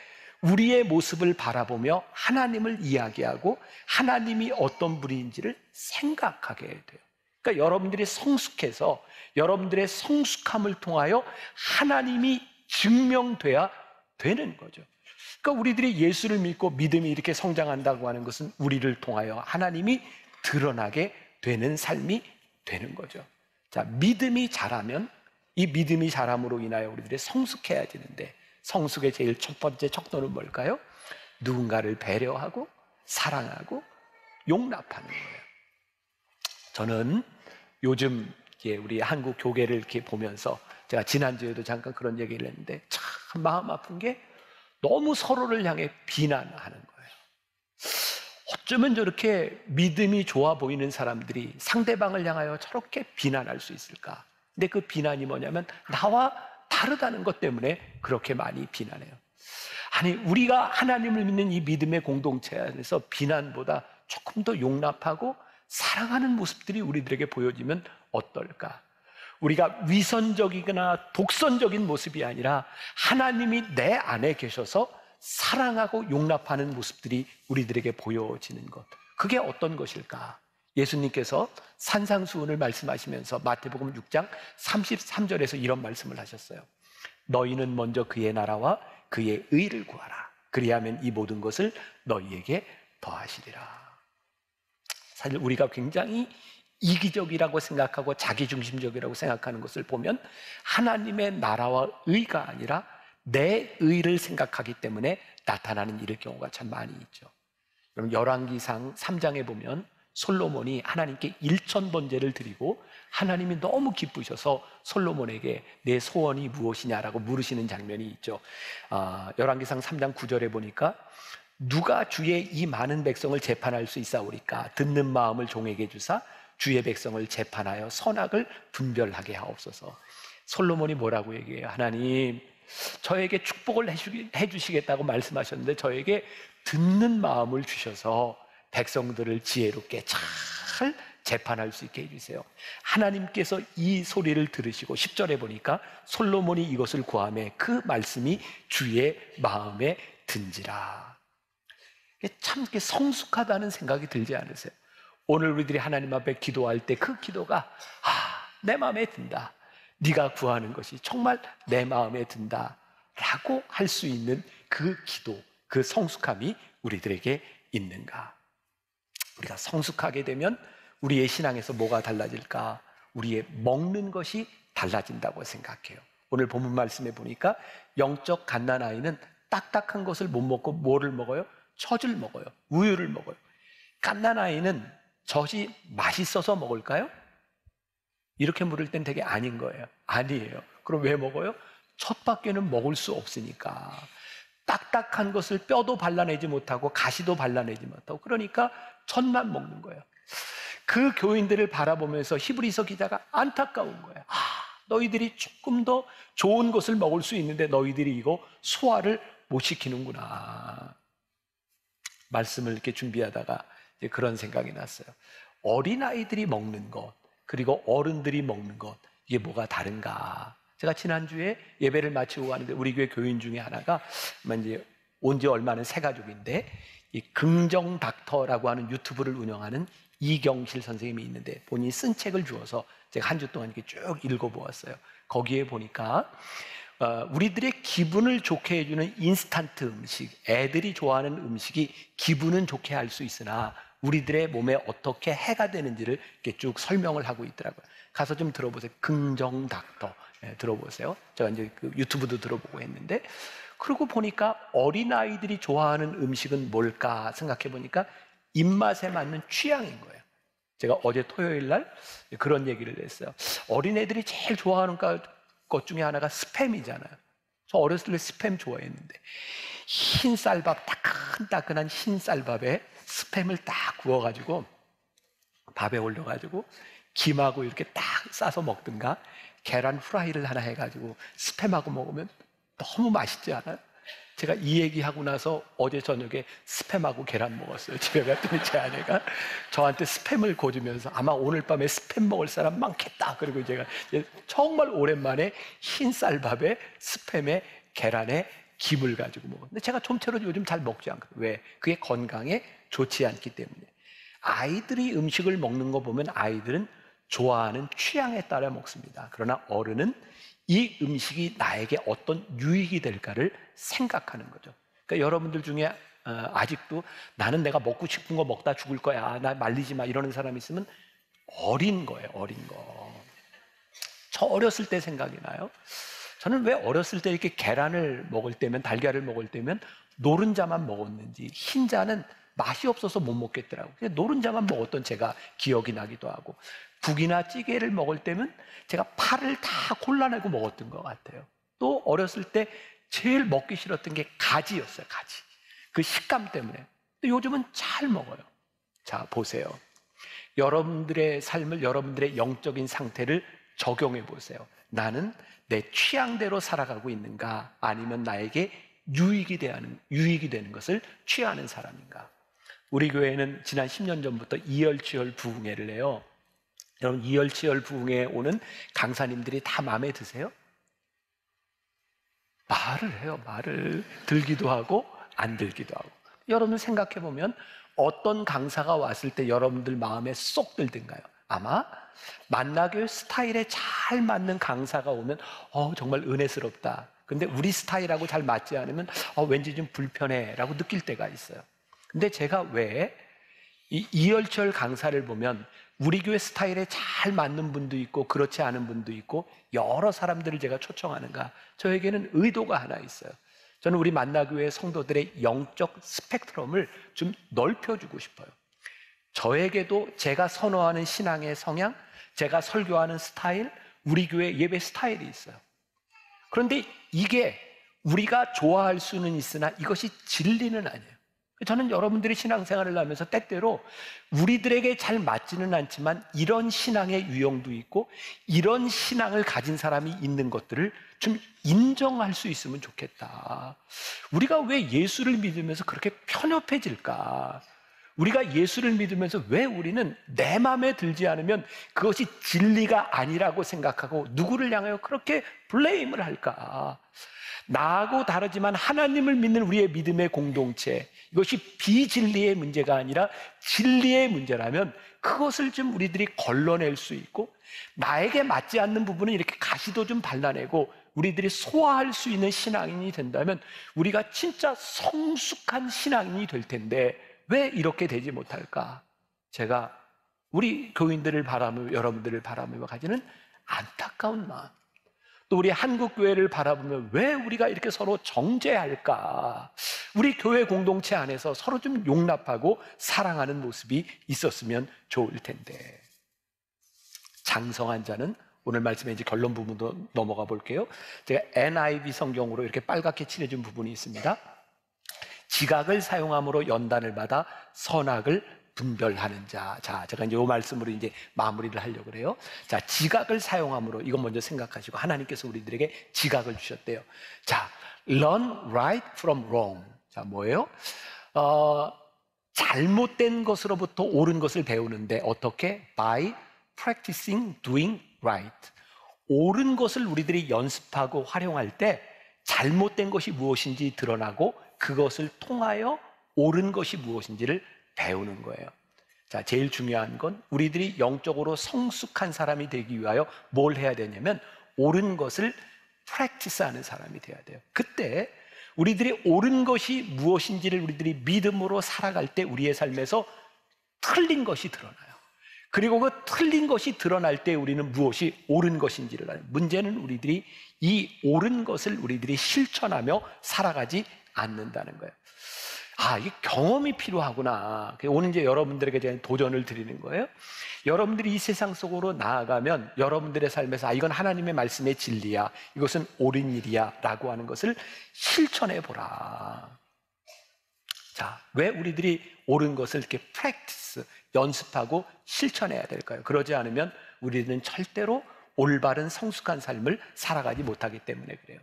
우리의 모습을 바라보며 하나님을 이야기하고 하나님이 어떤 분인지를 생각하게 돼요. 그러니까 여러분들이 성숙해서 여러분들의 성숙함을 통하여 하나님이 증명돼야 되는 거죠. 그러니까 우리들이 예수를 믿고 믿음이 이렇게 성장한다고 하는 것은 우리를 통하여 하나님이 드러나게 되는 삶이 되는 거죠. 자, 믿음이 자라면 이 믿음이 자람으로 인하여 우리들이 성숙해야 되는데, 성숙의 제일 첫 번째 척도는 뭘까요? 누군가를 배려하고 사랑하고 용납하는 거예요. 저는 요즘 우리 한국 교계를 이렇게 보면서 제가 지난주에도 잠깐 그런 얘기를 했는데 참 마음 아픈 게 너무 서로를 향해 비난하는 거예요. 어쩌면 저렇게 믿음이 좋아 보이는 사람들이 상대방을 향하여 저렇게 비난할 수 있을까? 근데 그 비난이 뭐냐면 나와 다르다는 것 때문에 그렇게 많이 비난해요. 아니, 우리가 하나님을 믿는 이 믿음의 공동체 안에서 비난보다 조금 더 용납하고 사랑하는 모습들이 우리들에게 보여지면 어떨까? 우리가 위선적이거나 독선적인 모습이 아니라 하나님이 내 안에 계셔서 사랑하고 용납하는 모습들이 우리들에게 보여지는 것, 그게 어떤 것일까? 예수님께서 산상수훈을 말씀하시면서 마태복음 6장 33절에서 이런 말씀을 하셨어요. 너희는 먼저 그의 나라와 그의 의를 구하라. 그리하면 이 모든 것을 너희에게 더하시리라. 사실 우리가 굉장히 이기적이라고 생각하고 자기중심적이라고 생각하는 것을 보면 하나님의 나라와 의가 아니라 내 의를 생각하기 때문에 나타나는 이럴 경우가 참 많이 있죠. 여러분, 열왕기상 3장에 보면 솔로몬이 하나님께 1000번제를 드리고 하나님이 너무 기쁘셔서 솔로몬에게 내 소원이 무엇이냐라고 물으시는 장면이 있죠. 열왕기상 3장 9절에 보니까 누가 주의 이 많은 백성을 재판할 수 있사오리까? 듣는 마음을 종에게 주사 주의 백성을 재판하여 선악을 분별하게 하옵소서. 솔로몬이 뭐라고 얘기해요? 하나님, 저에게 축복을 해주시겠다고 말씀하셨는데 저에게 듣는 마음을 주셔서 백성들을 지혜롭게 잘 재판할 수 있게 해주세요. 하나님께서 이 소리를 들으시고 10절에 보니까 솔로몬이 이것을 구하매 그 말씀이 주의 마음에 든지라. 참 성숙하다는 생각이 들지 않으세요? 오늘 우리들이 하나님 앞에 기도할 때 그 기도가 내 마음에 든다, 네가 구하는 것이 정말 내 마음에 든다 라고 할 수 있는 그 기도, 그 성숙함이 우리들에게 있는가? 우리가 성숙하게 되면 우리의 신앙에서 뭐가 달라질까? 우리의 먹는 것이 달라진다고 생각해요. 오늘 본문 말씀에 보니까 영적 갓난아이는 딱딱한 것을 못 먹고 뭐를 먹어요? 젖을 먹어요. 우유를 먹어요. 갓난아이는 젖이 맛있어서 먹을까요? 이렇게 물을 땐 되게 아닌 거예요. 아니에요. 그럼 왜 먹어요? 젖밖에는 먹을 수 없으니까. 딱딱한 것을 뼈도 발라내지 못하고 가시도 발라내지 못하고, 그러니까 젖만 먹는 거예요. 그 교인들을 바라보면서 히브리서 기자가 안타까운 거예요. 너희들이 조금 더 좋은 것을 먹을 수 있는데 너희들이 이거 소화를 못 시키는구나. 말씀을 이렇게 준비하다가 이제 그런 생각이 났어요. 어린아이들이 먹는 것, 그리고 어른들이 먹는 것, 이게 뭐가 다른가? 제가 지난주에 예배를 마치고 가는데 우리 교회 교인 중에 하나가 이제 온 지 얼마 안 된 새 가족인데, 이 긍정 닥터라고 하는 유튜브를 운영하는 이경실 선생님이 있는데 본인이 쓴 책을 주어서 제가 한 주 동안 이렇게 쭉 읽어보았어요. 거기에 보니까 우리들의 기분을 좋게 해주는 인스턴트 음식, 애들이 좋아하는 음식이 기분은 좋게 할 수 있으나 우리들의 몸에 어떻게 해가 되는지를 이렇게 쭉 설명을 하고 있더라고요. 가서 좀 들어보세요. 긍정 닥터 들어보세요. 제가 이제 그 유튜브도 들어보고 했는데, 그러고 보니까 어린아이들이 좋아하는 음식은 뭘까 생각해 보니까 입맛에 맞는 취향인 거예요. 제가 어제 토요일 날 그런 얘기를 했어요. 어린애들이 제일 좋아하는 것 중에 하나가 스팸이잖아요. 저 어렸을 때 스팸 좋아했는데, 흰 쌀밥, 따끈따끈한 흰 쌀밥에 스팸을 딱 구워가지고 밥에 올려가지고 김하고 이렇게 딱 싸서 먹든가, 계란 후라이를 하나 해가지고 스팸하고 먹으면 너무 맛있지 않아요? 제가 이 얘기하고 나서 어제 저녁에 스팸하고 계란 먹었어요. 집에 갔더니 제 아내가 저한테 스팸을 고주면서 아마 오늘 밤에 스팸 먹을 사람 많겠다. 그리고 제가 정말 오랜만에 흰 쌀밥에 스팸에 계란에 김을 가지고 먹었는데, 근데 제가 좀처럼 요즘 잘 먹지 않거든요. 왜? 그게 건강에 좋지 않기 때문에. 아이들이 음식을 먹는 거 보면 아이들은 좋아하는 취향에 따라 먹습니다. 그러나 어른은 이 음식이 나에게 어떤 유익이 될까를 생각하는 거죠. 그러니까 여러분들 중에 아직도 나는 내가 먹고 싶은 거 먹다 죽을 거야, 나 말리지 마, 이러는 사람이 있으면 어린 거예요. 어린 거. 저 어렸을 때 생각이 나요. 저는 왜 어렸을 때 이렇게 계란을 먹을 때면, 달걀을 먹을 때면 노른자만 먹었는지, 흰자는 맛이 없어서 못 먹겠더라고요. 그냥 노른자만 먹었던 제가 기억이 나기도 하고, 국이나 찌개를 먹을 때면 제가 파를 다 골라내고 먹었던 것 같아요. 또 어렸을 때 제일 먹기 싫었던 게 가지였어요. 가지. 그 식감 때문에. 근데 요즘은 잘 먹어요. 자, 보세요. 여러분들의 삶을, 여러분들의 영적인 상태를 적용해 보세요. 나는 내 취향대로 살아가고 있는가, 아니면 나에게 유익이 되는 것을 취하는 사람인가. 우리 교회는 지난 10년 전부터 이열치열 부흥회를 해요. 여러분, 이열치열 부흥회에 오는 강사님들이 다 마음에 드세요? 말을 해요. 말을 들기도 하고 안 들기도 하고. 여러분 생각해 보면 어떤 강사가 왔을 때 여러분들 마음에 쏙 들든가요? 아마 만나교회 스타일에 잘 맞는 강사가 오면 정말 은혜스럽다. 근데 우리 스타일하고 잘 맞지 않으면 왠지 좀 불편해 라고 느낄 때가 있어요. 근데 제가 왜 이 이열치열 강사를 보면 우리 교회 스타일에 잘 맞는 분도 있고 그렇지 않은 분도 있고 여러 사람들을 제가 초청하는가? 저에게는 의도가 하나 있어요. 저는 우리 만나교회 성도들의 영적 스펙트럼을 좀 넓혀주고 싶어요. 저에게도 제가 선호하는 신앙의 성향, 제가 설교하는 스타일, 우리 교회 예배 스타일이 있어요. 그런데 이게 우리가 좋아할 수는 있으나 이것이 진리는 아니에요. 저는 여러분들이 신앙생활을 하면서 때때로 우리들에게 잘 맞지는 않지만 이런 신앙의 유형도 있고 이런 신앙을 가진 사람이 있는 것들을 좀 인정할 수 있으면 좋겠다. 우리가 왜 예수를 믿으면서 그렇게 편협해질까? 우리가 예수를 믿으면서 왜 우리는 내 마음에 들지 않으면 그것이 진리가 아니라고 생각하고 누구를 향하여 그렇게 블레임을 할까? 나하고 다르지만 하나님을 믿는 우리의 믿음의 공동체, 이것이 비진리의 문제가 아니라 진리의 문제라면 그것을 좀 우리들이 걸러낼 수 있고, 나에게 맞지 않는 부분은 이렇게 가시도 좀 발라내고 우리들이 소화할 수 있는 신앙인이 된다면 우리가 진짜 성숙한 신앙인이 될 텐데 왜 이렇게 되지 못할까? 제가 우리 교인들을 바라보며, 여러분들을 바라보며 가지는 안타까운 마음, 또 우리 한국교회를 바라보면 왜 우리가 이렇게 서로 정죄할까? 우리 교회 공동체 안에서 서로 좀 용납하고 사랑하는 모습이 있었으면 좋을 텐데. 장성한 자는, 오늘 말씀에 이제 결론 부분도 넘어가 볼게요. 제가 NIV 성경으로 이렇게 빨갛게 칠해준 부분이 있습니다. 지각을 사용함으로 연단을 받아 선악을 분별하는 자. 자, 제가 이제 이 말씀으로 이제 마무리를 하려고 그래요. 자, 지각을 사용함으로, 이건 먼저 생각하시고, 하나님께서 우리들에게 지각을 주셨대요. 자, learn right from wrong. 자, 뭐예요? 잘못된 것으로부터 옳은 것을 배우는데 어떻게? By practicing doing right. 옳은 것을 우리들이 연습하고 활용할 때 잘못된 것이 무엇인지 드러나고 그것을 통하여 옳은 것이 무엇인지를 배우는 거예요. 자, 제일 중요한 건 우리들이 영적으로 성숙한 사람이 되기 위하여 뭘 해야 되냐면 옳은 것을 프랙티스하는 사람이 돼야 돼요. 그때 우리들이 옳은 것이 무엇인지를 우리들이 믿음으로 살아갈 때 우리의 삶에서 틀린 것이 드러나요. 그리고 그 틀린 것이 드러날 때 우리는 무엇이 옳은 것인지를 알아요. 문제는 우리들이 이 옳은 것을 우리들이 실천하며 살아가지 않는다는 거예요. 이게 경험이 필요하구나. 오늘 이제 여러분들에게 제가 도전을 드리는 거예요. 여러분들이 이 세상 속으로 나아가면 여러분들의 삶에서 이건 하나님의 말씀의 진리야, 이것은 옳은 일이야 라고 하는 것을 실천해 보라. 자, 왜 우리들이 옳은 것을 이렇게 프랙티스, 연습하고 실천해야 될까요? 그러지 않으면 우리는 절대로 올바른 성숙한 삶을 살아가지 못하기 때문에 그래요.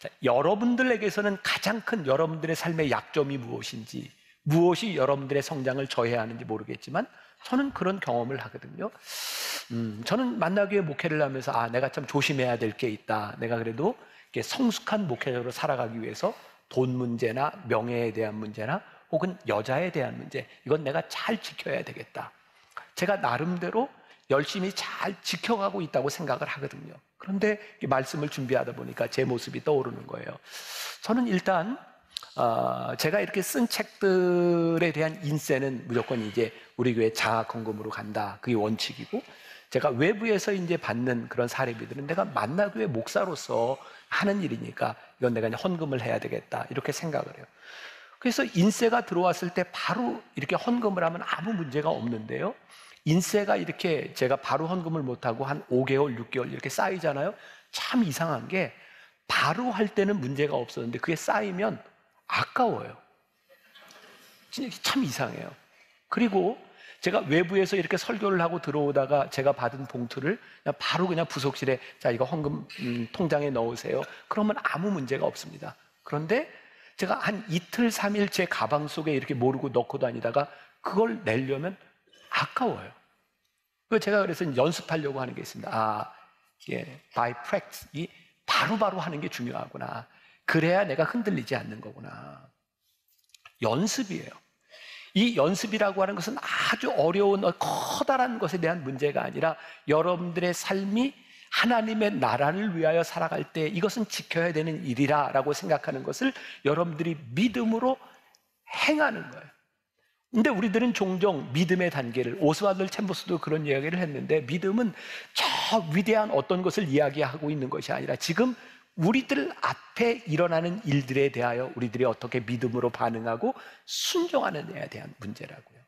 자, 여러분들에게서는 가장 큰 여러분들의 삶의 약점이 무엇인지, 무엇이 여러분들의 성장을 저해하는지 모르겠지만 저는 그런 경험을 하거든요. 저는 만나교회 목회를 하면서 내가 참 조심해야 될 게 있다. 내가 그래도 이렇게 성숙한 목회자로 살아가기 위해서 돈 문제나 명예에 대한 문제나 혹은 여자에 대한 문제, 이건 내가 잘 지켜야 되겠다. 제가 나름대로 열심히 잘 지켜가고 있다고 생각을 하거든요. 그런데 이 말씀을 준비하다 보니까 제 모습이 떠오르는 거예요. 저는 일단 제가 이렇게 쓴 책들에 대한 인세는 무조건 이제 우리 교회 장학헌금으로 간다. 그게 원칙이고, 제가 외부에서 이제 받는 그런 사례비들은 내가 만나교회 목사로서 하는 일이니까 이건 내가 이제 헌금을 해야 되겠다 이렇게 생각을 해요. 그래서 인세가 들어왔을 때 바로 이렇게 헌금을 하면 아무 문제가 없는데요, 인세가 이렇게 제가 바로 헌금을 못하고 한 5개월, 6개월 이렇게 쌓이잖아요. 참 이상한 게 바로 할 때는 문제가 없었는데 그게 쌓이면 아까워요. 진짜 참 이상해요. 그리고 제가 외부에서 이렇게 설교를 하고 들어오다가 제가 받은 봉투를 그냥 부속실에 자 이거 헌금 통장에 넣으세요. 그러면 아무 문제가 없습니다. 그런데 제가 한 이틀, 3일 제 가방 속에 이렇게 모르고 넣고 다니다가 그걸 내려면 아까워요. 제가 그래서 연습하려고 하는 게 있습니다. by practice, 이 바로바로 하는 게 중요하구나. 그래야 내가 흔들리지 않는 거구나. 연습이에요. 이 연습이라고 하는 것은 아주 어려운 커다란 것에 대한 문제가 아니라 여러분들의 삶이 하나님의 나라를 위하여 살아갈 때 이것은 지켜야 되는 일이라고 생각하는 것을 여러분들이 믿음으로 행하는 거예요. 근데 우리들은 종종 믿음의 단계를, 오스왈드 챔버스도 그런 이야기를 했는데, 믿음은 저 위대한 어떤 것을 이야기하고 있는 것이 아니라 지금 우리들 앞에 일어나는 일들에 대하여 우리들이 어떻게 믿음으로 반응하고 순종하느냐에 대한 문제라고요.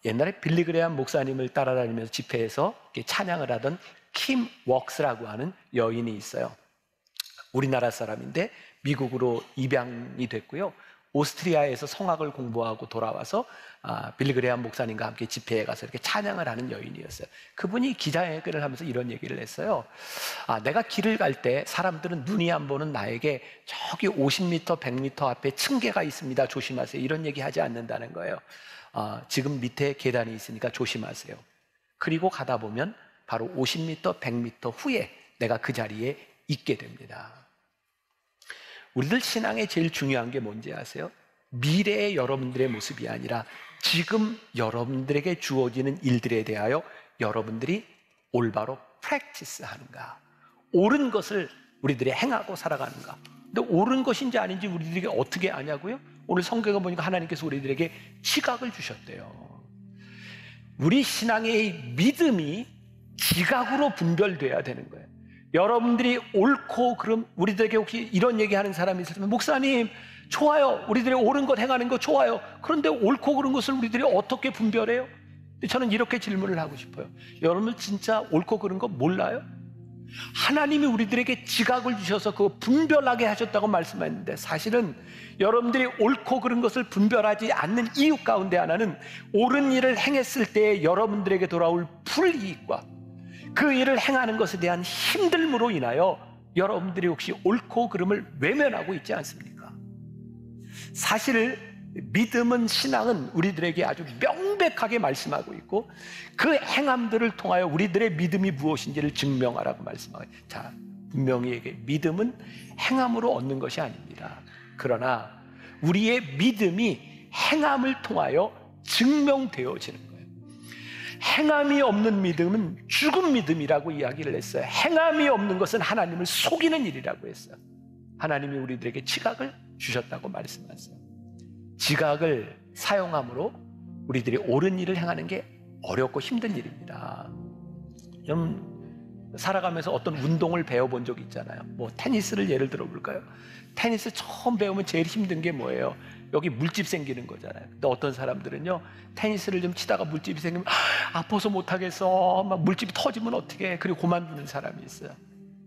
옛날에 빌리 그레함 목사님을 따라다니면서 집회에서 찬양을 하던 킴 웍스라고 하는 여인이 있어요. 우리나라 사람인데 미국으로 입양이 됐고요. 오스트리아에서 성악을 공부하고 돌아와서 빌리 그레함 목사님과 함께 집회에 가서 이렇게 찬양을 하는 여인이었어요. 그분이 기자회견을 하면서 이런 얘기를 했어요. 내가 길을 갈 때 사람들은 눈이 안 보는 나에게 저기 50m, 100m 앞에 층계가 있습니다. 조심하세요. 이런 얘기 하지 않는다는 거예요. 지금 밑에 계단이 있으니까 조심하세요. 그리고 가다 보면 바로 50m, 100m 후에 내가 그 자리에 있게 됩니다. 우리들 신앙에 제일 중요한 게 뭔지 아세요? 미래의 여러분들의 모습이 아니라 지금 여러분들에게 주어지는 일들에 대하여 여러분들이 올바로 프랙티스 하는가, 옳은 것을 우리들이 행하고 살아가는가. 근데 옳은 것인지 아닌지 우리들에게 어떻게 아냐고요? 오늘 성경에 보니까 하나님께서 우리들에게 지각을 주셨대요. 우리 신앙의 믿음이 지각으로 분별돼야 되는 거예요. 여러분들이 옳고, 그럼 우리들에게 혹시 이런 얘기하는 사람이 있으면, 목사님 좋아요, 우리들이 옳은 것 행하는 거 좋아요. 그런데 옳고 그른 것을 우리들이 어떻게 분별해요? 저는 이렇게 질문을 하고 싶어요. 여러분 진짜 옳고 그른 거 몰라요? 하나님이 우리들에게 지각을 주셔서 그거 분별하게 하셨다고 말씀했는데, 사실은 여러분들이 옳고 그른 것을 분별하지 않는 이유 가운데 하나는 옳은 일을 행했을 때 여러분들에게 돌아올 불이익과 그 일을 행하는 것에 대한 힘듦으로 인하여 여러분들이 혹시 옳고 그름을 외면하고 있지 않습니까? 사실 믿음은, 신앙은 우리들에게 아주 명백하게 말씀하고 있고 그 행함들을 통하여 우리들의 믿음이 무엇인지를 증명하라고 말씀하고, 자, 분명히 믿음은 행함으로 얻는 것이 아닙니다. 그러나 우리의 믿음이 행함을 통하여 증명되어지는 거예요. 행함이 없는 믿음은 죽은 믿음이라고 이야기를 했어요. 행함이 없는 것은 하나님을 속이는 일이라고 했어요. 하나님이 우리들에게 지각을 주셨다고 말씀하셨어요. 지각을 사용함으로 우리들이 옳은 일을 행하는 게 어렵고 힘든 일입니다. 살아가면서 어떤 운동을 배워본 적 있잖아요. 뭐 테니스를 예를 들어 볼까요? 테니스 처음 배우면 제일 힘든 게 뭐예요? 여기 물집 생기는 거잖아요. 근데 어떤 사람들은요, 테니스를 좀 치다가 물집이 생기면 아파서 못하겠어, 막 물집이 터지면 어떡해, 그리고 그만두는 사람이 있어요.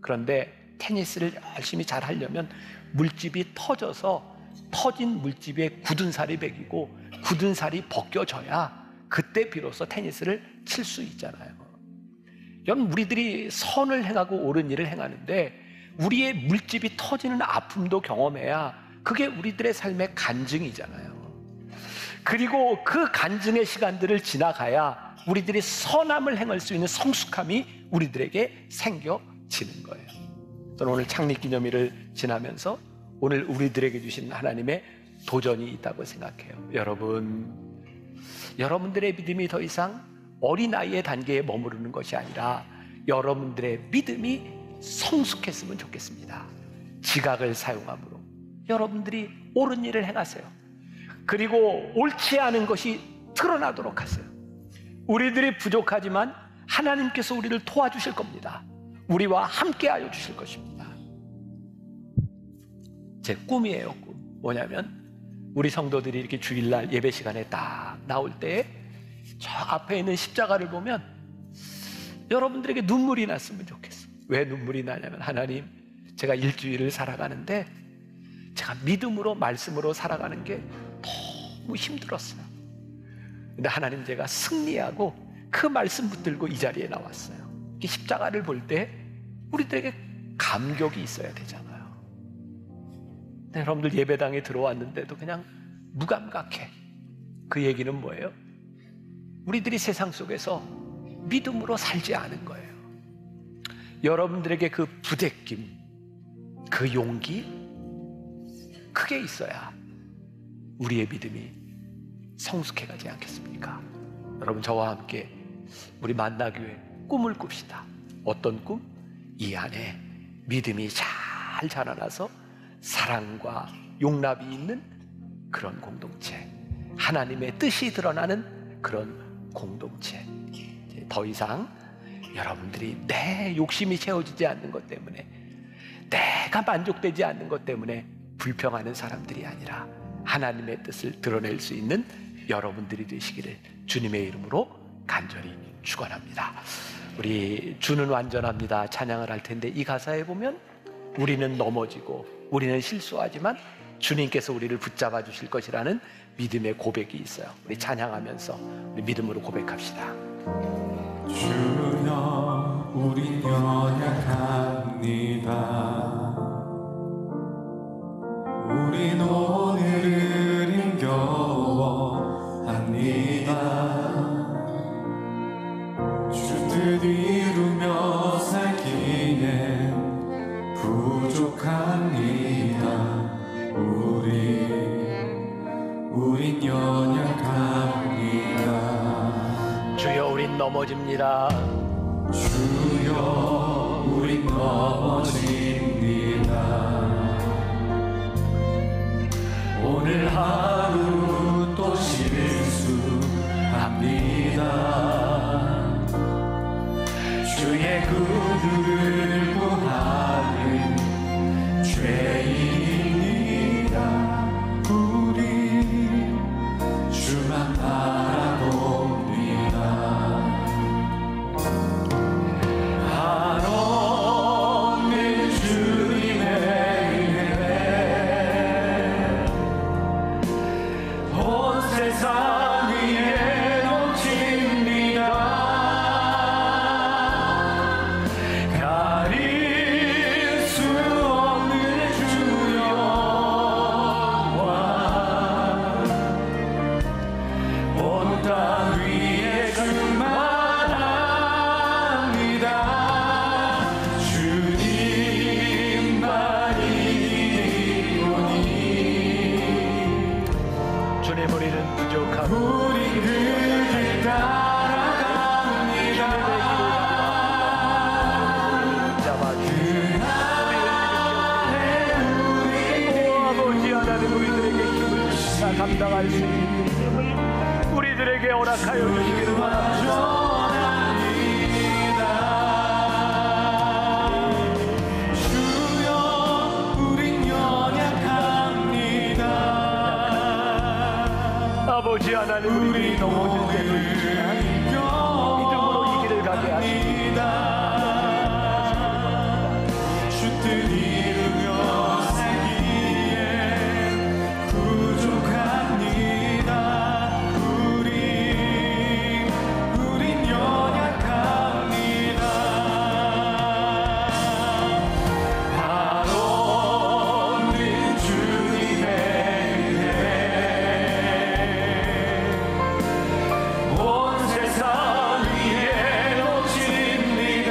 그런데 테니스를 열심히 잘 하려면 물집이 터져서 터진 물집에 굳은 살이 배기고 굳은 살이 벗겨져야 그때 비로소 테니스를 칠 수 있잖아요. 여러분, 우리들이 선을 행하고 옳은 일을 행하는데 우리의 물집이 터지는 아픔도 경험해야 그게 우리들의 삶의 간증이잖아요. 그리고 그 간증의 시간들을 지나가야 우리들이 선함을 행할 수 있는 성숙함이 우리들에게 생겨지는 거예요. 저는 오늘 창립기념일을 지나면서 오늘 우리들에게 주신 하나님의 도전이 있다고 생각해요. 여러분들의 믿음이 더 이상 어린아이의 단계에 머무르는 것이 아니라 여러분들의 믿음이 성숙했으면 좋겠습니다. 지각을 사용함으로 여러분들이 옳은 일을 행하세요. 그리고 옳지 않은 것이 드러나도록 하세요. 우리들이 부족하지만 하나님께서 우리를 도와주실 겁니다. 우리와 함께하여 주실 것입니다. 제 꿈이에요. 꿈. 뭐냐면 우리 성도들이 이렇게 주일날 예배 시간에 딱 나올 때 저 앞에 있는 십자가를 보면 여러분들에게 눈물이 났으면 좋겠어. 왜 눈물이 나냐면, 하나님, 제가 일주일을 살아가는데 제가 믿음으로, 말씀으로 살아가는 게 너무 힘들었어요. 근데 하나님, 제가 승리하고 그 말씀 붙들고 이 자리에 나왔어요. 이 십자가를 볼 때 우리들에게 감격이 있어야 되잖아요. 근데 여러분들 예배당에 들어왔는데도 그냥 무감각해. 그 얘기는 뭐예요? 우리들이 세상 속에서 믿음으로 살지 않은 거예요. 여러분들에게 그 부대낌, 그 용기, 그게 있어야 우리의 믿음이 성숙해가지 않겠습니까? 여러분, 저와 함께 우리 만나교회 꿈을 꿉시다. 어떤 꿈? 이 안에 믿음이 잘 자라나서 사랑과 용납이 있는 그런 공동체, 하나님의 뜻이 드러나는 그런 공동체. 더 이상 여러분들이 내 욕심이 채워지지 않는 것 때문에, 내가 만족되지 않는 것 때문에 불평하는 사람들이 아니라 하나님의 뜻을 드러낼 수 있는 여러분들이 되시기를 주님의 이름으로 간절히 축원합니다. 우리 주는 완전합니다 찬양을 할 텐데, 이 가사에 보면 우리는 넘어지고 우리는 실수하지만 주님께서 우리를 붙잡아 주실 것이라는 믿음의 고백이 있어요. 우리 찬양하면서 우리 믿음으로 고백합시다. 주여, 우린 연약합니다. 우린 오늘을 힘겨워합니다. 주 뜻 이루며 살기엔 부족합니다. 우린 연약합니다. 주여, 우린 넘어집니다. 주여, 우린 넘어집니다. 오늘 하루 또 실수합니다. 주의 구주를 구하는 죄인이다. 우리 주만 바라봅니다. 한없는 주님의 은혜 온 세상 위에 넘칩니다. 가릴 수 없는 주 영광 온 땅 위에 충만합니다. 주님만이오니 주님, 우리는 부족하고 우리 그를 따라갑니다. 아버지 하나님, 우리들에게 힘을 주시사 감당할 수 있는 힘을 우리들에게 허락하여 주시기를 바랍니다. 주여, 우린 연약합니다. 아버지 하나님, 우리들이 넘어질 때도 있지만 믿음으로 이 길을 가게 하십니다. 주 뜻 이루며 살기에 부족합니다. 우린 연약합니다. 한없는 주님의 은혜 온 세상 위에 넘칩니다.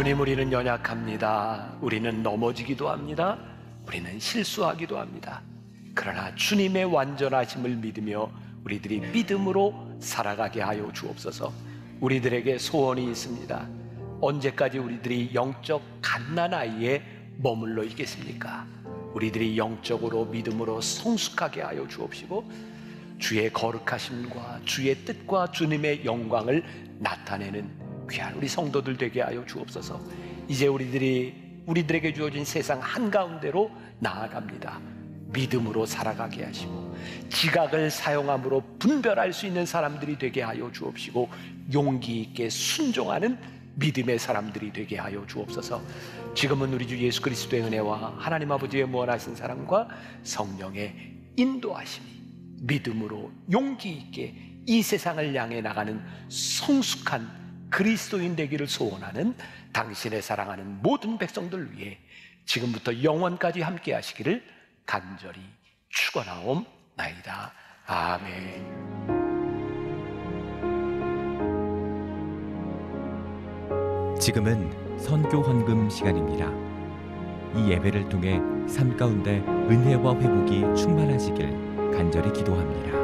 주님, 우리는 연약합니다. 우리는 넘어지기도 합니다. 우리는 실수하기도 합니다. 그러나 주님의 완전하심을 믿으며 우리들이 믿음으로 살아가게 하여 주옵소서. 우리들에게 소원이 있습니다. 언제까지 우리들이 영적 갓난아이에 머물러 있겠습니까? 우리들이 영적으로 믿음으로 성숙하게 하여 주옵시고 주의 거룩하심과 주의 뜻과 주님의 영광을 나타내는 귀한 우리 성도들 되게 하여 주옵소서. 이제 우리들에게 주어진 세상 한가운데로 나아갑니다. 믿음으로 살아가게 하시고 지각을 사용함으로 분별할 수 있는 사람들이 되게 하여 주옵시고 용기 있게 순종하는 믿음의 사람들이 되게 하여 주옵소서. 지금은 우리 주 예수 그리스도의 은혜와 하나님 아버지의 무한하신 사랑과 성령의 인도하심이 믿음으로 용기 있게 이 세상을 향해 나가는 성숙한 그리스도인 되기를 소원하는 당신의 사랑하는 모든 백성들 위해 지금부터 영원까지 함께 하시기를 간절히 축원하옵나이다. 아멘. 지금은 선교 헌금 시간입니다. 이 예배를 통해 삶 가운데 은혜와 회복이 충만하시길 간절히 기도합니다.